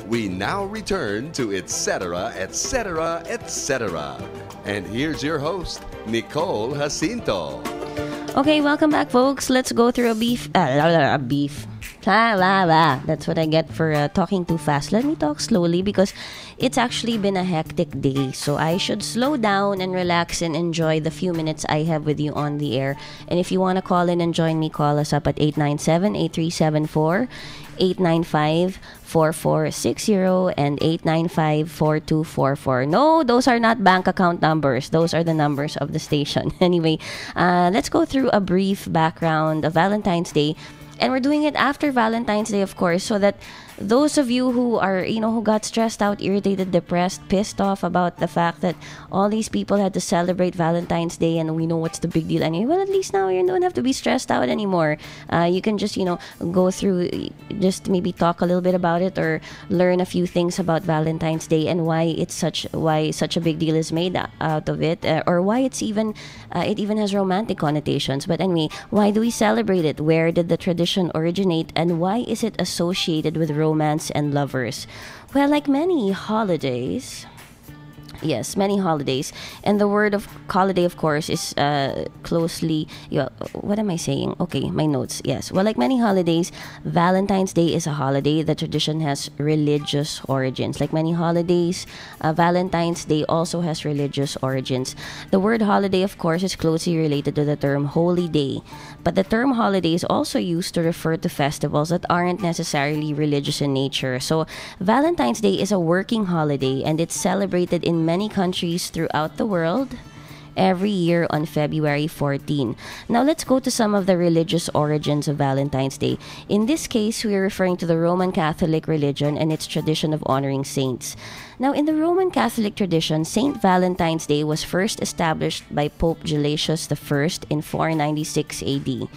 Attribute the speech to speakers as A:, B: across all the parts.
A: We now return to Etc. Etc. Etc. And here's your host, Nicole Jacinto.
B: Okay, welcome back, folks. Let's go through a beef. That's what I get for talking too fast. Let me talk slowly because it's actually been a hectic day. So I should slow down and relax and enjoy the few minutes I have with you on the air. And if you want to call in and join me, call us up at 897-8374, 895-4460, and 895-4244. No, those are not bank account numbers. Those are the numbers of the station. Anyway, let's go through a brief background of Valentine's Day. And we're doing it after Valentine's Day, of course, so that those of you who are, who got stressed out, irritated, depressed, pissed off about the fact that all these people had to celebrate Valentine's Day and we know what's the big deal anyway, well, at least now you don't have to be stressed out anymore. You can just, go through, just maybe talk a little bit about it or learn a few things about Valentine's Day and why such a big deal is made out of it, or why it even has romantic connotations. But anyway, why do we celebrate it? Where did the tradition originate, and why is it associated with romance and lovers? Well, like many holidays, and the word of holiday, of course, is closely, what am I saying? Okay, my notes. Yes, well, like many holidays, Valentine's Day is a holiday. The tradition has religious origins. Like many holidays, Valentine's Day also has religious origins. The word holiday, of course, is closely related to the term holy day, but the term holiday is also used to refer to festivals that aren't necessarily religious in nature. So Valentine's Day is a working holiday, and it's celebrated in many countries throughout the world every year on February 14. Now let's go to some of the religious origins of Valentine's Day. In this case, we are referring to the Roman Catholic religion and its tradition of honoring saints. Now, in the Roman Catholic tradition, Saint Valentine's Day was first established by Pope Gelasius I in 496 AD.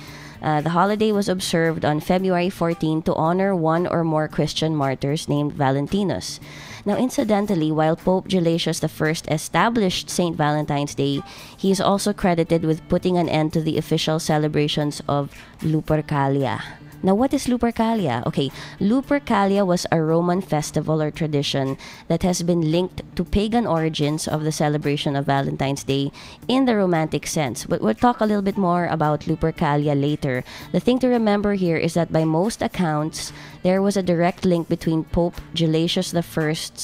B: The holiday was observed on February 14 to honor one or more Christian martyrs named Valentinus. Now, incidentally, while Pope Gelasius I established St. Valentine's Day, he is also credited with putting an end to the official celebrations of Lupercalia. Now, what is Lupercalia? Okay, Lupercalia was a Roman festival or tradition that has been linked to pagan origins of the celebration of Valentine's Day in the romantic sense. But we'll talk a little bit more about Lupercalia later. The thing to remember here is that by most accounts, there was a direct link between Pope Gelasius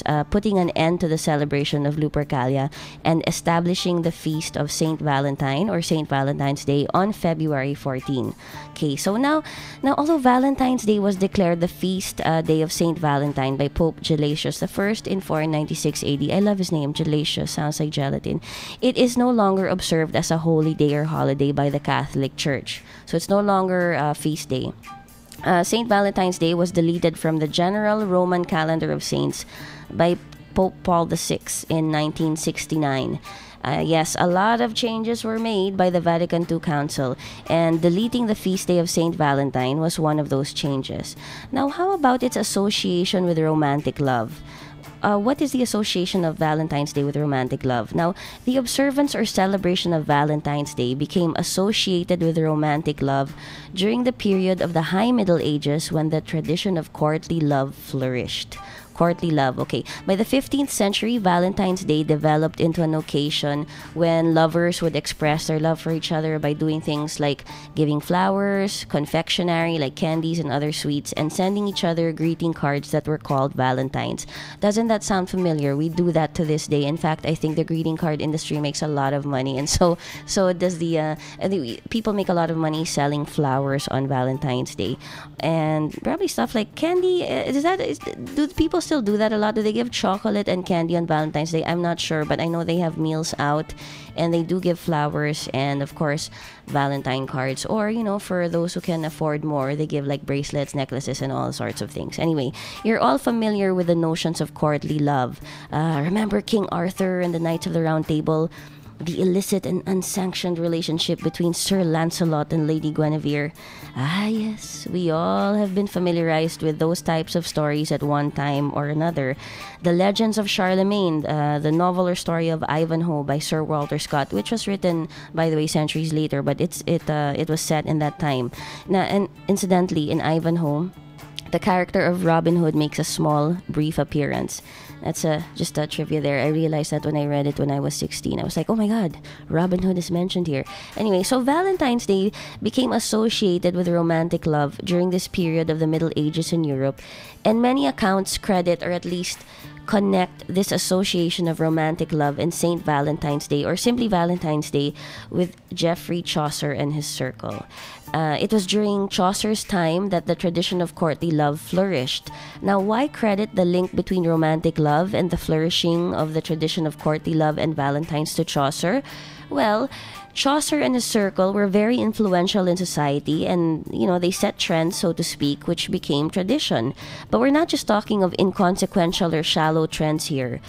B: I putting an end to the celebration of Lupercalia and establishing the feast of Saint Valentine or Saint Valentine's Day on February 14. Okay, so now although Valentine's Day was declared the feast day of Saint Valentine by Pope Gelasius I in 496 AD, I love his name, Gelasius, sounds like gelatin, it is no longer observed as a holy day or holiday by the Catholic Church. So it's no longer a feast day. St. Valentine's Day was deleted from the general Roman calendar of saints by Pope Paul VI in 1969. Yes, a lot of changes were made by the Vatican II Council, and deleting the feast day of St. Valentine was one of those changes. Now, how about its association with romantic love? What is the association of Valentine's Day with romantic love? Now, the observance or celebration of Valentine's Day became associated with romantic love during the period of the High Middle Ages when the tradition of courtly love flourished. Courtly love, okay. By the 15th century, Valentine's Day developed into an occasion when lovers would express their love for each other by doing things like giving flowers, confectionery like candies and other sweets, and sending each other greeting cards that were called Valentines. Doesn't that sound familiar? We do that to this day. In fact, I think the greeting card industry makes a lot of money, and so does the people make a lot of money selling flowers on Valentine's Day, and probably stuff like candy. Do people still do that a lot? Do they give chocolate and candy on Valentine's Day? I'm not sure, but I know they have meals out and they do give flowers and, of course, Valentine cards. Or, for those who can afford more, they give like bracelets, necklaces, and all sorts of things. Anyway, you're all familiar with the notions of courtly love. Remember King Arthur and the Knights of the Round Table? The illicit and unsanctioned relationship between Sir Lancelot and Lady Guinevere. Ah, yes, we all have been familiarized with those types of stories at one time or another. The Legends of Charlemagne, the novel or story of Ivanhoe by Sir Walter Scott, which was written, by the way, centuries later, but it was set in that time. Now, and incidentally, in Ivanhoe, the character of Robin Hood makes a small, brief appearance. That's just a trivia there. I realized that when I read it when I was 16. I was like, oh my god, Robin Hood is mentioned here. Anyway, so Valentine's Day became associated with romantic love during this period of the Middle Ages in Europe, and many accounts credit, or at least connect, this association of romantic love and Saint Valentine's Day, or simply Valentine's Day, with Geoffrey Chaucer and his circle. It was during Chaucer's time that the tradition of courtly love flourished. Now, why credit the link between romantic love and the flourishing of the tradition of courtly love and Valentine's to Chaucer? Well, Chaucer and his circle were very influential in society, and they set trends, so to speak, which became tradition. But we're not just talking of inconsequential or shallow trends here.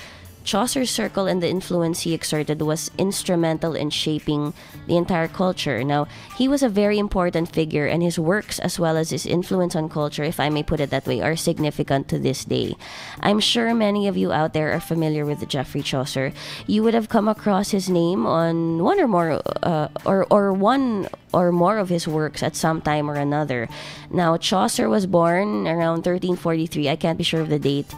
B: Chaucer's circle and the influence he exerted was instrumental in shaping the entire culture. Now, he was a very important figure, and his works, as well as his influence on culture, if I may put it that way, are significant to this day. I'm sure many of you out there are familiar with Geoffrey Chaucer. You would have come across his name on one or more of his works at some time or another. Now, Chaucer was born around 1343. I can't be sure of the date.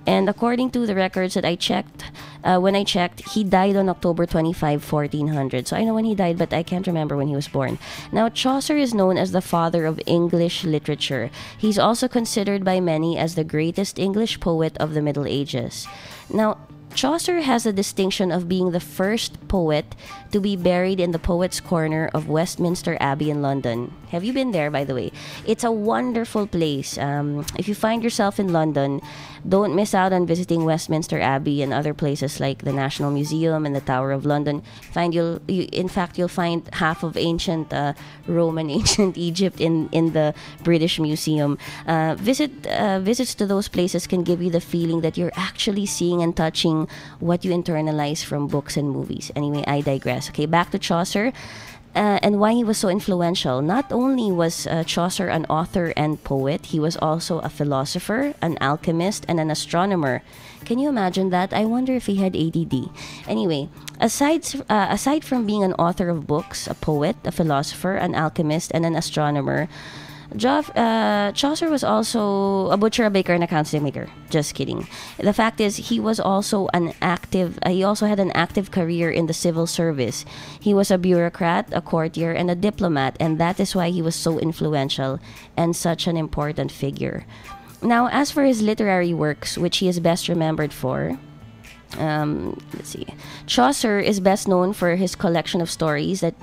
B: And according to the records that I checked, when I checked, he died on October 25, 1400. So I know when he died, but I can't remember when he was born. Now, Chaucer is known as the father of English literature. He's also considered by many as the greatest English poet of the Middle Ages. Now, Chaucer has the distinction of being the first poet to be buried in the Poets' Corner of Westminster Abbey in London. Have you been there, by the way? It's a wonderful place. If you find yourself in London, don't miss out on visiting Westminster Abbey and other places like the National Museum and the Tower of London. You'll find half of ancient Rome and ancient Egypt in the British Museum. Visits to those places can give you the feeling that you're actually seeing and touching what you internalize from books and movies. Anyway, I digress. Okay, back to Chaucer. And why he was so influential. Not only was Chaucer an author and poet, he was also a philosopher, an alchemist, and an astronomer. Can you imagine that? I wonder if he had ADD. Anyway, aside from being an author of books, a poet, a philosopher, an alchemist, and an astronomer, Chaucer was also a butcher, a baker, and a candlestick maker. Just kidding. The fact is, he also had an active career in the civil service. He was a bureaucrat, a courtier, and a diplomat, and that is why he was so influential and such an important figure. Now, as for his literary works, which he is best remembered for, let's see. Chaucer is best known for his collection of stories that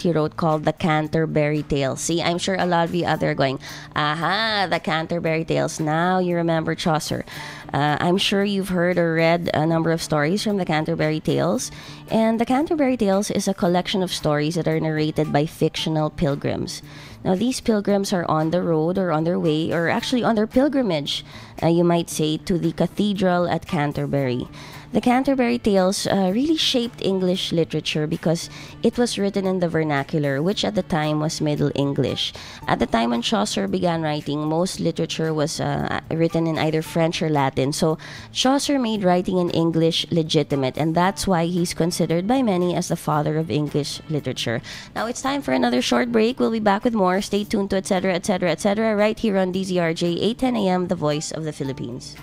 B: he wrote called the Canterbury Tales. See, I'm sure a lot of you out there are going, aha, the Canterbury Tales. Now you remember Chaucer. I'm sure you've heard or read a number of stories from the Canterbury Tales. And the Canterbury Tales is a collection of stories that are narrated by fictional pilgrims. Now, these pilgrims are on the road or on their way, or actually on their pilgrimage, you might say, to the cathedral at Canterbury. The Canterbury Tales really shaped English literature because it was written in the vernacular, which at the time was Middle English. At the time when Chaucer began writing, most literature was written in either French or Latin. So Chaucer made writing in English legitimate, and that's why he's considered by many as the father of English literature. Now it's time for another short break. We'll be back with more. Stay tuned to etc., etc., etc. right here on DZRJ 810 AM, the voice of the Philippines.